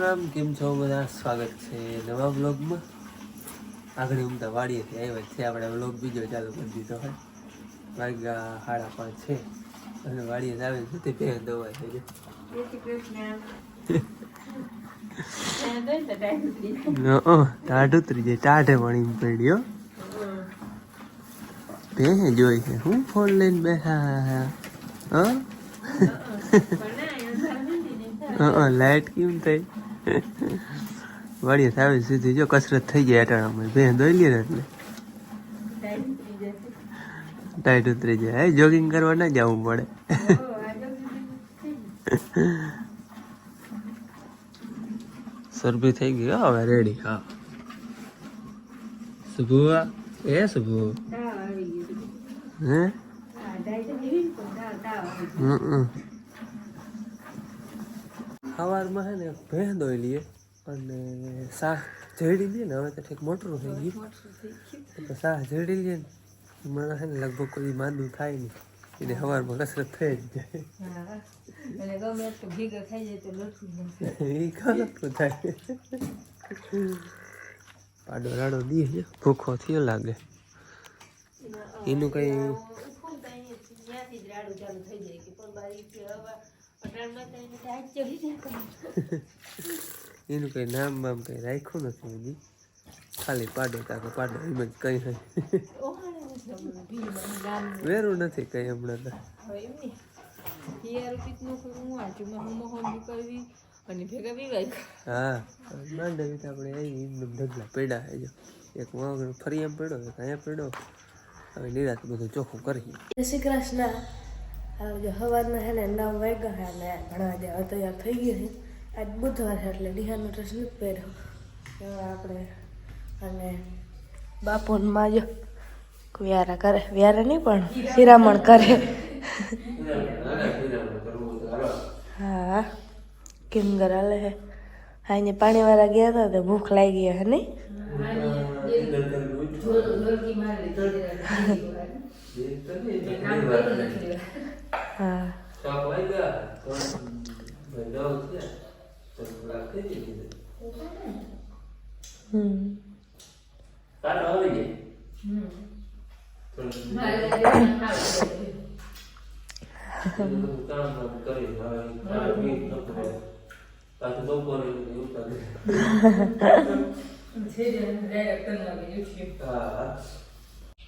રામ, કેમ છો બધા? સ્વાગત છે નવા વ્લોગમાં. આગળ ઉમતા વાડીએથી આવ્યા છે આપણે. વ્લોગ બીજો ચાલુ કરી દીધો હોય. વાગ્યા 5:30 છે અને વાડીએ આવે છે તે પહેર દવા થઈ જાય. ટાઢ ઉતરી જાય. ટાઢે વળી પડ્યો બે જોઈ છે. હું ફોન લઈને બેઠા લાઈટ કેમ થઈ વાડીએ આવે સીધી. જો કસરત થઈ જાય અટાણામાં. બે દોઈ લે એટલે ટાઈટ ઉતરી જાય. જોગિંગ કરવા ના જવું પડે. સરભી થઈ ગઈ હવે રેડી. હા શુભુ એ શુભુ હે સવારમાં હે ને ભેં દોઈ લઈએ અને શાક જડી લઈએ ને. હવે તો ઠીક મોટરું થઈ ગયું તો શાક જડી લઈએ ને મને છે ને લગભગ કોઈ માંદું થાય નહીં. એટલે સવારમાં કસરત થઈ જ જાય. એ ખરું થાય. પાડો રાડો દે છે. ભૂખો થયો લાગે. એનું કઈ એનું કઈ નામ બામ કઈ રાખ્યું નથી હજી. ખાલી પાડો તાકે પાડો એમ જ કઈ નહીં. વેરું નથી કઈ હમણાં તો. હા માંડવી આપણે આવી એકદમ ઢગલા પડ્યા છે. જો એક વાગણ ફરી એમ પડ્યો, એક અહીંયા પડ્યો. હવે નિરાત બધું ચોખ્ખું કરી. જય શ્રી કૃષ્ણ. જો સવારના છે ને 9 વાગ્યા છે અને ભણવા દેવા તૈયાર થઈ ગયા છે. આજ બુધવાર છે એટલે ડિહાનો ડ્રેસ નથી પહેર્યો આપણે. અને બાપુને માં જો વ્યારા કરે. વ્યારા નહીં પણ શિરામણ કરે. હા કેમ ગરાલે હે. હા પાણી વાળા ગયા હતા તો ભૂખ લાગી ગયા હે નહીં. હા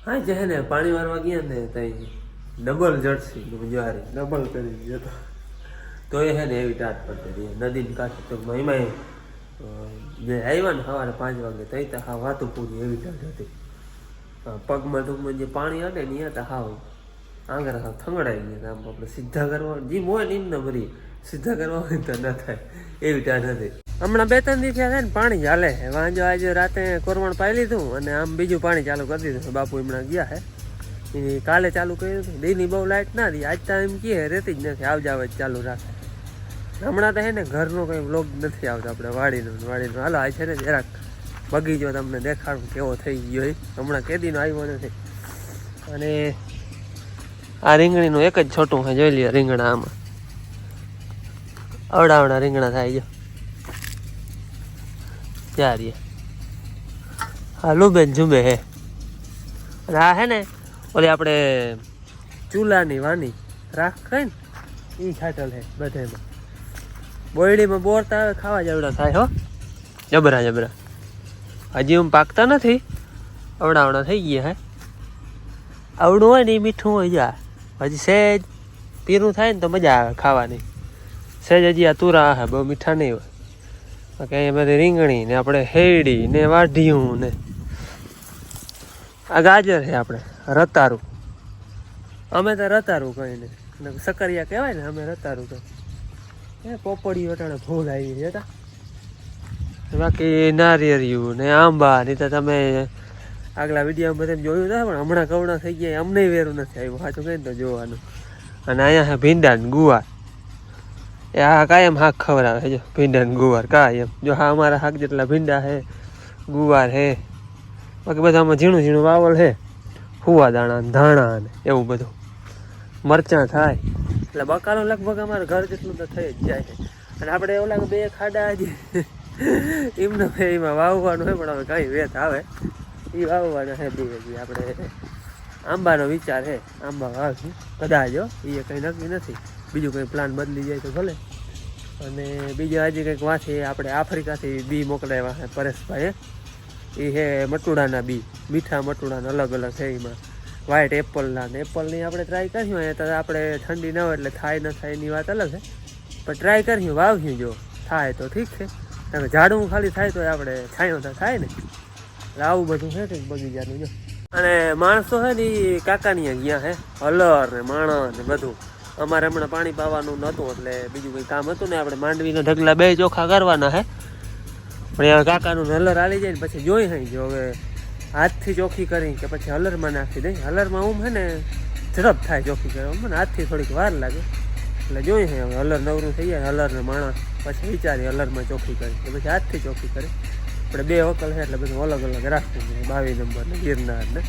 હા જે ને પાણી વારવા ગયા ને તઈ ડબલ જર્સી જ્વારી ડબલ કરી જતો તો એ હે ને એવી ટાટ પડતી નદીની કાંઠે. તો એમાં જે આવ્યા ને સવારે 5 વાગે તઈ તો હા વાતું પૂરી એવી ટાટ હતી. પગમાં ટૂંકમાં જે પાણી અડે ને ત્યાં તો હાવ આંગળા હાવ થંગડાઈ ગયા. આમ આપણે સીધા કરવા જીમ હોય ને એમને ભરી સીધા કરવા હોય તો ના થાય એવી ટાટ હતી. હમણાં 2-3 દિવસ થયા છે ને પાણી ચાલે છે. વાંજો આજે રાતે કોરવણ પાઈ લીધું અને આમ બીજું પાણી ચાલુ કરી દીધું. બાપુ હમણાં ગયા હે એ કાલે ચાલુ કર્યું હતું. દીની બહુ લાઇટ ના દી. આજ તો એમ કહે રહેતી જ નથી. આવજાવ જ ચાલુ રાખે. હમણાં તો હે ને ઘરનો કંઈ વ્લોગ નથી આવતો આપણે વાડીનો. હાલો આ છે ને જરાક બગીચો તમને દેખાડું કેવો થઈ ગયો એ. હમણાં કેદીનો આવ્યો નથી. અને આ રીંગણીનું એક જ છોટું છે. જોઈ લઈએ રીંગણા આમાં અવડાવડા રીંગણા થાય. જો ચારીએ હા લુબેન ઝુંબે હે. અને આ હે ને ઓલી આપણે ચૂલાની વાની રાખ ખાય ને એ છાટલ હે બધામાં. બોયડીમાં બોરતા આવે ખાવા જેવડા થાય હો. જબરા જબરા. હજી હું પાકતા નથી. અવડાવડા થઈ ગયા હે. આવડું હોય ને એ મીઠું હોય. જા હજી સહેજ પીરું થાય ને તો મજા આવે ખાવાની. સહેજ હજી આ તુરા હે બહુ મીઠા નહીં હોય. બાકી બધી રીંગણી ને આપણે હેડી ને વાઢિયું ને આ ગાજર છે આપણે રતારું. અમે તો રતારું કહીને સકરિયા કહેવાય ને અમે રતારું કહે. પોપડી વટાણે ફૂલ આવી જતા. બાકી નારિયેળિયું ને આંબા ની તો તમે આગલા વિડીયોમાં બધા જોયું હતા. પણ હમણાં કવડા થઈ ગયા અમને વેરું નથી આવ્યું. સાચું કહીને તો જોવાનું. અને અહીંયા છે ભીંડા ને ગુવાર. એ આ કાયમ શાક ખવડાવે. જો ભીંડા ને ગુવાર કાયમ. જો હા અમારા શાક જેટલા ભીંડા છે ગુવાર છે. બાકી બધામાં ઝીણું ઝીણું વાવલ છે. ફુવા દાણા ધાણા ને એવું બધું. મરચાં થાય એટલે બકાલો લગભગ અમારા ઘર જેટલું તો થઈ જ જાય છે. અને આપણે ઓલા બે ખાડા હજી એમને એમાં વાવવાનું હોય પણ હવે કઈ વેત આવે એ વાવવાનો છે બે હજી આપણે આંબાનો વિચાર છે આંબા વાવશું કદાચ એ કંઈ નક્કી નથી બીજું કંઈ પ્લાન બદલી જાય તો ભલે અને બીજું હજી કંઈક વાંચી આપણે આફ્રિકાથી બી મોકલાવ્યા છે પરેશભાઈએ એ છે મટુડાના બી મીઠા મટુડાના અલગ અલગ છે એમાં વ્હાઇટ એપલના ને એપલની આપણે ટ્રાય કર્યું અહીંયા તો આપણે ઠંડી ન હોય એટલે થાય ન થાય એની વાત અલગ છે પણ ટ્રાય કર્યું વાવ્યું જો થાય તો ઠીક છે કારણ કે ઝાડું ખાલી થાય તો આપણે છાંયો તો થાય ને એટલે આવું બધું છે કંઈક બગીચાનું જો અને માણસો છે ને એ કાકાની ગયા છે હલર ને માણસ ને બધું અમારે હમણાં પાણી પાવાનું નહોતું એટલે બીજું કંઈ કામ હતું ને આપણે માંડવીના ઢગલા બે ચોખ્ખા કરવાના છે પણ એવા કાકાનું હલર હાલી જાય ને પછી જોઈ hay જો હવે હાથથી ચોખ્ખી કરી કે પછી હલરમાં નાખી દઈ હલરમાં છે ને ઝડપ થાય ચોખ્ખી કરવામાં ને હાથથી થોડીક વાર લાગે એટલે જોઈ hay હવે હલર નવરું થઈ જાય હલરને માણસ પછી વિચારી હલરમાં ચોખ્ખી કરી કે પછી હાથથી ચોખ્ખી કરી આપણે બે વકલ છે એટલે બધું અલગ અલગ રાખવું 22 નંબર ને ગિરનાર ને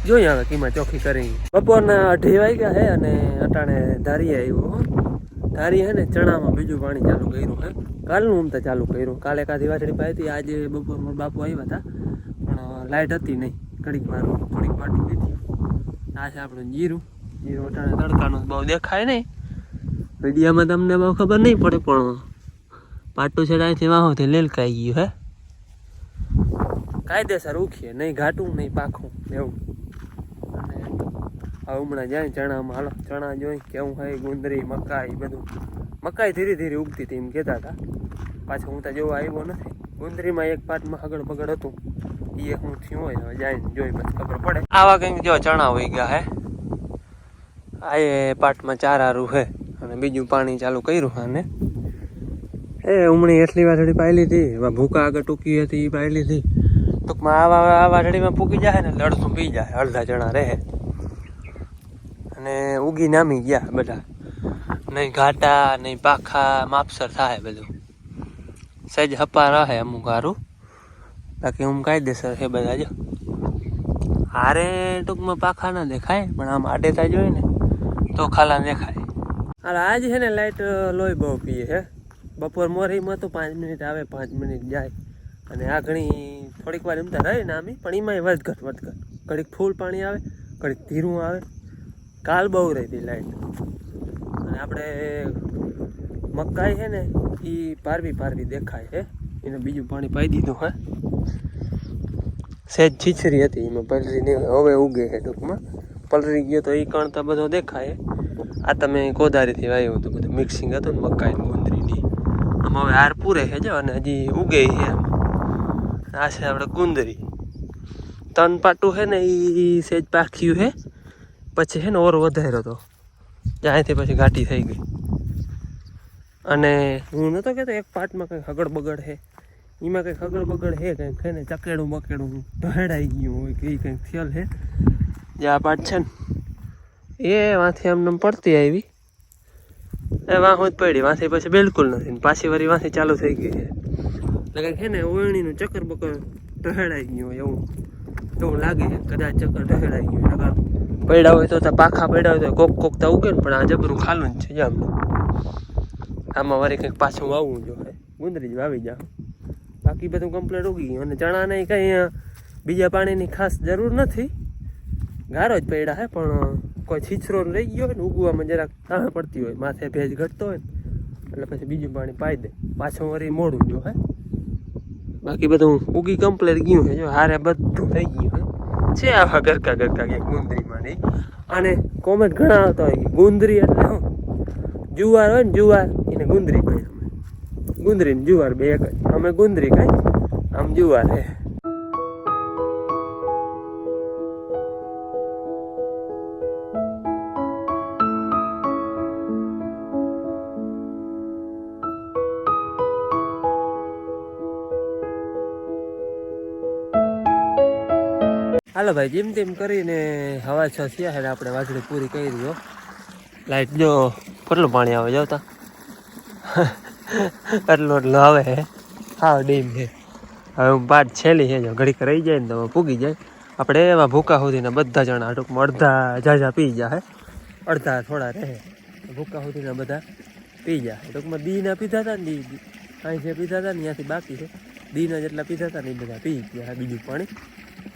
જોઈએ હવે કીમાં ચોખ્ખી કરી બપોરના 2:30 વાગ્યા છે અને અટાણે ધારી આવ્યો ધારી છે ને ચણામાં બીજું પાણી ચાલુ કર્યું છે કાલનું ઉમતા ચાલુ કર્યું કાલે કાધી વાછડી પાઈ હતી આજે બપોરમાં બાપુ આવ્યા હતા પણ લાઇટ હતી નહીં ઘડીક વાર થોડીક પાટું દીધી આ છે આપણું જીરું અટાણે તડકાનું બહુ દેખાય નહીં વિડીયામાં તમને બહુ ખબર નહીં પડે પણ પાટું છે અહીંથી વાહોથી લેલકાઈ ગયું હે કાયદેસર ઉખીએ નહીં ઘાટું નહીં પાખું એવું અને હવે હમણાં જાય ચણામાં હાલો ચણા જોઈ કેવું હોય ગુંદરી મકાઈ બધું મકાઈ ધીરે ધીરે ઉગતી હતી એમ કહેતા હતા પાછું હું તો જોવા આવ્યો નથી ગુંદરીમાં એક પાટમાં હગડ બગડ હતું એ હું થયું હોય હવે જાય જોઈ પછી ખબર પડે આવા કંઈક જો ચણા હોઈ ગયા હે આ એ પાટમાં ચારારું છે અને બીજું પાણી ચાલુ કર્યું અને એ ઉમણી એટલી વાટડી પાઈ લીધી ભૂકા આગળ ટૂંકી હતી એ પાઈ લીધી ટૂંકમાં આ વાટડીમાં પૂકી જાય ને એટલે અડધું પી જાય અડધા ચણા રહે અને ઉગી નામી ગયા બધા નહીં ઘાટા નહીં પાખા માપસર થાય બધું સહેજ હપા રહે અમુક હારું બાકી હું કાયદેસર છે બધા જો હારે ટૂંકમાં પાખા ના દેખાય પણ આમ આડેતા જોઈએ ને તો ખાલા દેખાય હાલ આજ છે ને લાઇટ લોહી બહુ પીએ છે બપોર મોરીમાં તો 5 મિનિટ આવે 5 મિનિટ જાય અને આ ઘણી થોડીક વાર એમતા રહે ને આમી પણ એમાંય વધઘટ ઘડીક ફૂલ પાણી આવે ઘડીક ધીરું આવે કાલ બહુ રહી હતી લાઇટ અને આપણે મકાઈ છે ને એ પારવી દેખાય છે એને બીજું પાણી પાઈ દીધું હે સહેજ છીછરી હતી એમાં પલરી હવે ઉગે છે ટૂંકમાં પલરી ગયો તો એ કણતા બધો દેખાય આ તમે કોદારીથી વાવ્યું હતું બધું મિક્સિંગ હતું ને મકાઈ ગુંદરીની આમાં હવે હાર પૂરે છે જો અને હજી ઉગે છે એમ આ છે આપણે ગુંદરી તન પાટું છે ને એ સહેજ પાખ્યું છે પછી છે ને ઓર વધાર્યો હતો ત્યાંથી પછી ઘાટી થઈ ગઈ અને હું નહોતો કહેતો એક પાર્ટમાં કંઈક હગડ બગડ છે એમાં કંઈક હગડ બગડ છે કંઈક છે ને ચકેડું બકેડું ઢહેડાઈ ગયું હોય કે એ કંઈક થયેલ છે જે આ પાર્ટ છે ને એ વાંથી આમને પડતી આવી એ વાંહો જ પડી વાંથી પછી બિલકુલ નથી પાછી વારી વાંથી ચાલુ થઈ ગઈ છે એટલે કંઈક છે ને ઓળણીનું ચક્કર બકર ઢહેડાઈ ગયું હોય એવું લાગે છે કદાચ ચક્કર ઢહેડાઈ ગયું નકર પડ્યા હોય તો પાખા પડ્યા હોય તો કોક તો ઉગે ને પણ આ જબરું ખાલું જ છે આમ આમાં વળી કંઈક પાછું વાવવું જોઈએ ગુંદરી જ વાવી જાવ બાકી બધું કમ્પ્લીટ ઉગી ગયું અને ચણાને કંઈ બીજા પાણીની ખાસ જરૂર નથી ગારો જ પડ્યા છે પણ કોઈ છીછરો રહી ગયો હોય ને ઉગવામાં જરાક તાણ પડતી હોય માથે ભેજ ઘટતો હોય ને એટલે પછી બીજું પાણી પાઈ દે પાછું વળી મોડું જો હે બાકી બધું ઉગી કમ્પ્લીટ ગયું છે જો હારે બધું થઈ ગયું છે આવા ગરકા કે ગુંદરીમાં નહીં અને કોમેન્ટ ઘણા આવતા હોય કે ગુંદરી એટલે શું જુવાર હોય ને જુવાર એને ગુંદરી કહીએ અમે ગુંદરી ને જુવાર બે એક જ અમે ગુંદરી કહીએ આમ જુવાર હે હાલો ભાઈ જેમ તેમ કરીને હવા 6 થયા એટલે આપણે વાજળી પૂરી કરી દો લાઈટ જો કેટલું પાણી આવે જવતા એટલું આવે હે હા ડીમ છે હવે હું પાટ છેલ્લી છે જો ઘડીક રહી જાય ને તો પૂગી જાય આપણે એવા ભૂકા સુધીના બધા જણા ટૂંકમાં અડધા ઝાઝા પી જાય અડધા થોડા રહે ભૂકા સુધીના બધા પી જાય ટૂંકમાં દીના પીધા હતા ને અહીં જે પીધા હતા ને ત્યાંથી બાકી છે દીના જેટલા પીધા હતા ને એ બધા પી ગયા બીજું પાણી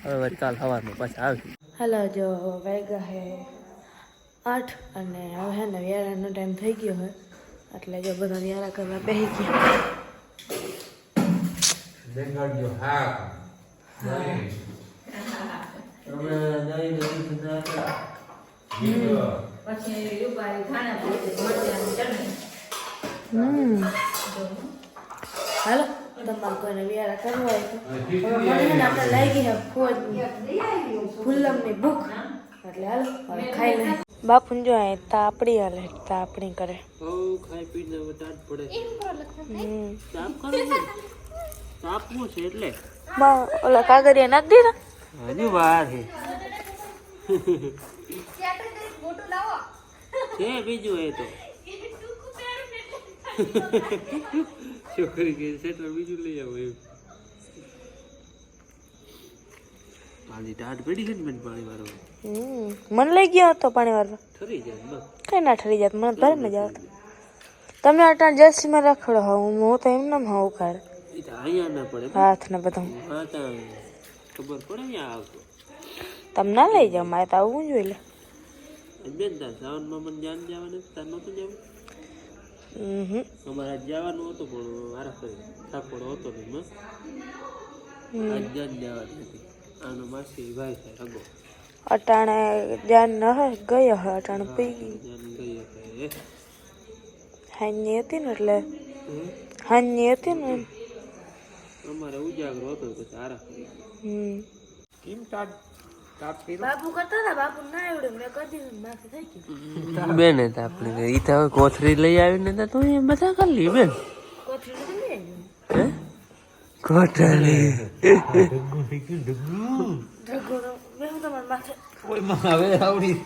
હવે વળી કાલ સવારમાં પાછા આવી હાલો જો વાગ્યા હે 8 અને હવે હે ને વ્યારાનો ટાઈમ થઈ ગયો હોય એટલે જો બધા વ્યારા કરવા બેસી ગયા દેખાડજો હા હાલો તમારે કોઈને વ્યારા કરવા હોય તો મને આપણે લાગી હે ફોજ ફૂલમની ભૂખ એટલે હાલો હવે ખાઈ લે બાપુ જો આ તાપડી હાલે તાપડી કરે ખાઈ પીને વટાટ પડે તાપ કરો તાપવું છે એટલે ઓલા કાગરિયા નાખ દે ને હજુ વાર છે બીજું એ તો છોકરી કે સેટર બીજું લઈ આવો એમ પાણી ટાટ પડી છે ને બેન પાણી વાળવા મને લઈ ગયો હતો પાણી વાળવા ઠરી જાય બસ કઈ ના ઠરી જાત મને ભરે મજા આવે તમે અટાણ જર્સીમાં રાખડો હું તો એમ નામ હોઉં કાઢ એ તો અહીંયા ના પડે હાથ ને બધું હા તો ખબર પડે ને આવતો તમે ના લઈ જાઓ મારે તો આવવું જોઈએ લે બેન તાર સાવનમાં મને જાન જવાનું તાર નહોતું જવું અમારે આજ જવાનું હતું પણ મારા ફરી થાકોડો હતો ને આજ જાન જવાની હતી આનો માસી ભાઈ છે રગો અટાણે જાન ન હોય ગયો હોય અટાણે પી ગઈ જાન ગઈ હતી હાની હતી ને એટલે હાની હતી ને એમ અમારે ઉજાગરો હતો પછી આરા ફરી કેમ તાપ પીરો બાપુ કરતા હતા બાપુ ના આવડે મેં કરી દીધું માથે થઈ ગયું બેન હતા આપણે ઈ તો હવે કોથરી લઈ આવીને તો તું એ બધા કરી લી બેન કોથળી નથી લઈ આવ્યું હે કોથરી ઢગલો મેં હું તમારા માથે ઓયમાં હવે આવડી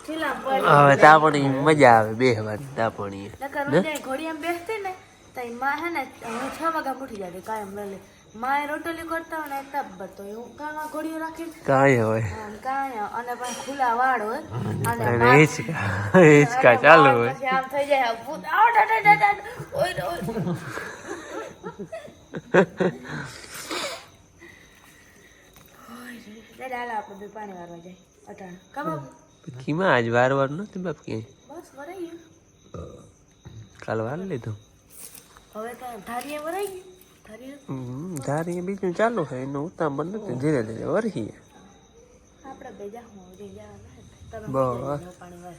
થેલા પડી હવે તાપણી મજા આવે બેહવાની તાપણી નકર હું ત્યાં ઘોડિયામાં બેસતી ને તો માં હે ને હું 6 વાગ્યા ઉઠી જતી કાયમ લઈ માએ રોટલી કરતા હોય ને તબ્બર તો હું કાંઈ ઘોડીઓ રાખી કાંઈ હોય કાંઈ અને પણ ખુલ્લા વાળ હોય અને હિંચકા ચાલુ હોય પછી આમ થઈ જાય ભૂત આવ ઓય ઓય દાદા આપણે પાણી વારવા જાય અટાણ કબાબ કીમાં આજ વાર નથી બાપ ક્યાંય બસ વરાઈ ગયું કાલ વાર લીધું હવે તો ધારીએ વરાઈ ગયું ધારી બીજું ચાલુ છે એનું ઉતામળ નથી ધીરે ધીરે વરહીએ આપણે બેજા હું ઉડી જવાના બસ પાણી વાર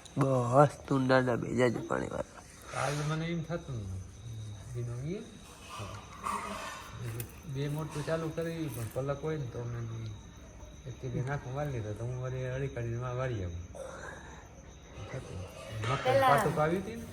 બસ તું દાદા બે જાજુ પાણી વાર કાલ મને એમ થતું બે મોટું ચાલુ કરી પણ પલક હોય ને તો મેં એક નાખું વાળી લીધો તો હું વળી અડી કાઢીને વાળી આવું પાટું આવી હતી ને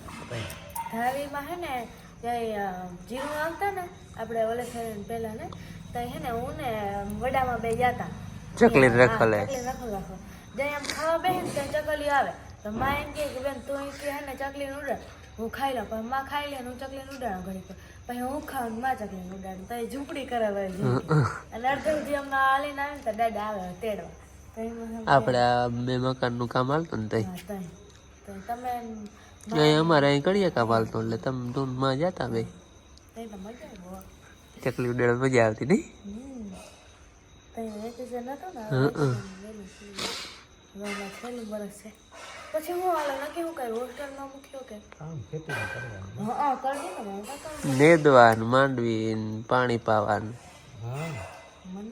ધારીમાં હે ને ત્યાં જીરું આવતા ને આપણે ઓલે સાઈડ પહેલા ને તો હે ને હું ને વડામાં બે જાતા ચકલી રખલે ચકલી રાખો જ્યાં આમ ખાવા બેસે ને ત્યાં ચકલી આવે તો માં એમ કે બેન તું કે હે ને ચકલી ઉડાડ હું ખાઈ લઉં પણ માં ખાઈ લે હું ચકલી ઉડાડું ઘડી પર પછી હું ખાઉં માં ચકલી ઉડાડું તો એ ઝૂંપડી કરાવે અને અડધો દી અમને હાલીને આવે ને તો દાદા આવે તેડવા તો આપણે આ બે મકાનનું કામ હાલતું ને તો તમે અહીં અમારે અહીં કરીએ કામ હાલતું એટલે તમે ટૂનમાં જતા બે તો મજા આવે ચકલી ઉડાડવા મજા આવતી નહીં વેકેશન હતો ને છેલ્લું વર્ષ છે પછી હું હાલ નક્કી હું કઈ હોસ્ટેલમાં મૂક્યો કે કામ ખેતી કરવાનું હા કરી દે ને નેદવાન માંડવી પાણી પાવાનું હા મને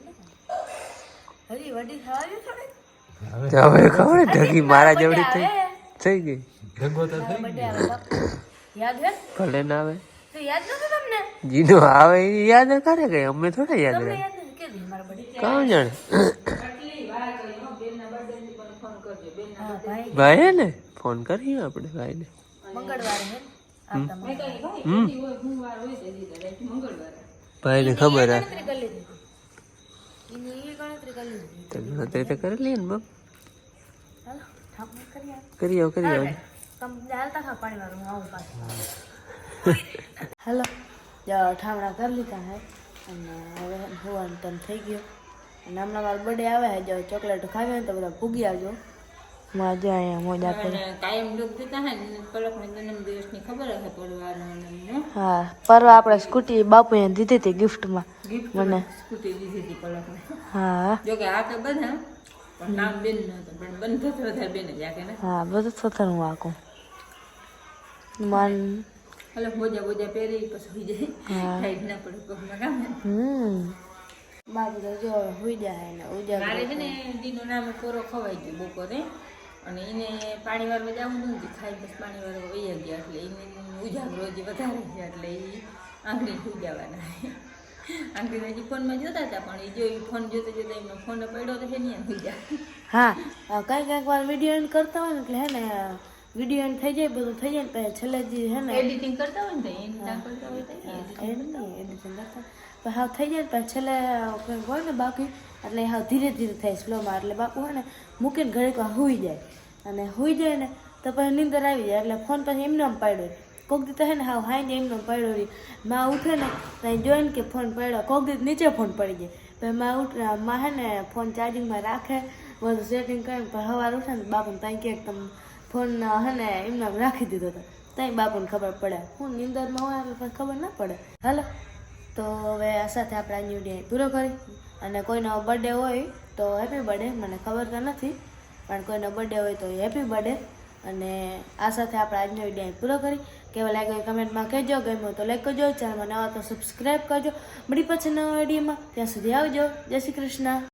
હજી વડી થવાની થોડી હવે ખબર ઢગી મારા જેવડી થઈ ગઈ ઢગો તો થઈ બર્થડે આવે બાપુ યાદ હે ભલે ના આવે તો યાદ નથી તમને જીનો આવે એ યાદ કરે ગઈ અમે થોડા યાદ તમને રહે યાદ નથી કે મારા બર્થડે કોણ જાણે હા ભાઈ ભાઈ હે ને ફોન કરીએ આપણે ભાઈને મંગળવારે હે આ તમે ભાઈને ખબર હે ગણતરી કરી લીધી એની એ ગણતરી કરી લીધી તો ગણતરી તો કરી લઈએ ને બાપ હાલો ઠાક કરી કરી આવો તમે હાલતા ખા પાણી વાળું હું આવું પાછું હાલો ઠામડા કરી લીધા હે અને હવે હોવાનું ટાઈમ થઈ ગયો અને હમણાં મારો બર્થડે આવે છે જો ચોકલેટ ખાવી હોય તો બધા ભૂગી આવજો મજા અહીંયા મોજા પડે. અને કાયમ લોક જતા હે ને પલકને જન્મદિવસની ખબર હશે પડવાનો ને હા પરવા આપણે સ્કૂટી બાપુએ દીધી હતી ગિફ્ટમાં ગિફ્ટ મને. સ્કૂટી દીધી હતી પલકને. હા જો કે આ તો બધા પણ નામ બેન નહોતું પણ બંધ થતો વધારે બેન જ આખે ને હા બધું થતું હું આખું મન. એટલે મોજા બોજા પહેરી પછી હોઈ જાય ટાઈટ ના પડે પગમાં કામ ને. બાપુ તો જો હુઈ જાય ને ઉજા મારે છે ને દીનું નામ કોરો ખવાઈ ગયો બપોરે અને એને પાણી વાળવા જવું નથી ખાઈ બસ પાણી વાળવા વહી ગયા એટલે એને ઉજાગરો હજી વધારે છે એટલે એ આંગળી સુઈ જવાના આંગળી હજી ફોનમાં જોતા હતા પણ એ જો ફોન જોતા જોતા એમનો ફોન પડ્યો તો છે ને સુઈ જાય. હા કઈક વાર વિડીયો એન્ડ કરતા હોય ને એટલે હે ને વિડીયો એન્ડ થઈ જાય બધું થઈ જાય ને પછી છેલ્લે જે હે ને એડિટિંગ કરતા હોય ને એને ત્યાં કરતા હોય તો એડિટિંગ કરતા પણ હાવ થઈ જાય ને પછી છેલ્લે કંઈક હોય ને બાકી એટલે હાવ ધીરે ધીરે થાય સ્લોમાં એટલે બાપુ હોય ને મૂકીને ઘડીક વાર હુઈ જાય અને હુઈ જાય ને તો પછી નીંદર આવી જાય એટલે ફોન પછી એમને આમ પાડ્યો કોક દી તો હે ને હાવ હાઈ એમને આમ પાડ્યો રહી માં ઉઠે ને ત્યાં જોઈને કે ફોન પડ્યો કોક દી નીચે ફોન પડી જાય પછી માં ઉઠે માં હે ને ફોન ચાર્જિંગમાં રાખે બધું સેટિંગ કરીને પછી સવાર ઉઠે ને બાપુને ત્યાં ક્યાંક તમે ફોન હે ને એમને રાખી દીધો હતો ત્યાં બાપુને ખબર પડે હું નીંદરમાં હોય એટલે પછી ખબર ના પડે. હાલો તો હવે આ સાથે આપણે આ ન્યૂ ડે પૂરો કરી અને કોઈનો બર્થડે હોય તો હેપી બર્થડે મને ખબર તો નથી પણ કોઈનો બર્થડે હોય તો હેપી બર્થડે અને આ સાથે આપણે આજનો વિડીયો પૂરો કરી. કેવો લાગ્યો કમેન્ટમાં કહેજો, ગમ્યો તો લાઈક કરજો, ચેનલમાં નવા તો સબસ્ક્રાઈબ કરજો. મળી પછી નવા વિડીયોમાં, ત્યાં સુધી આવજો. જય શ્રી કૃષ્ણ.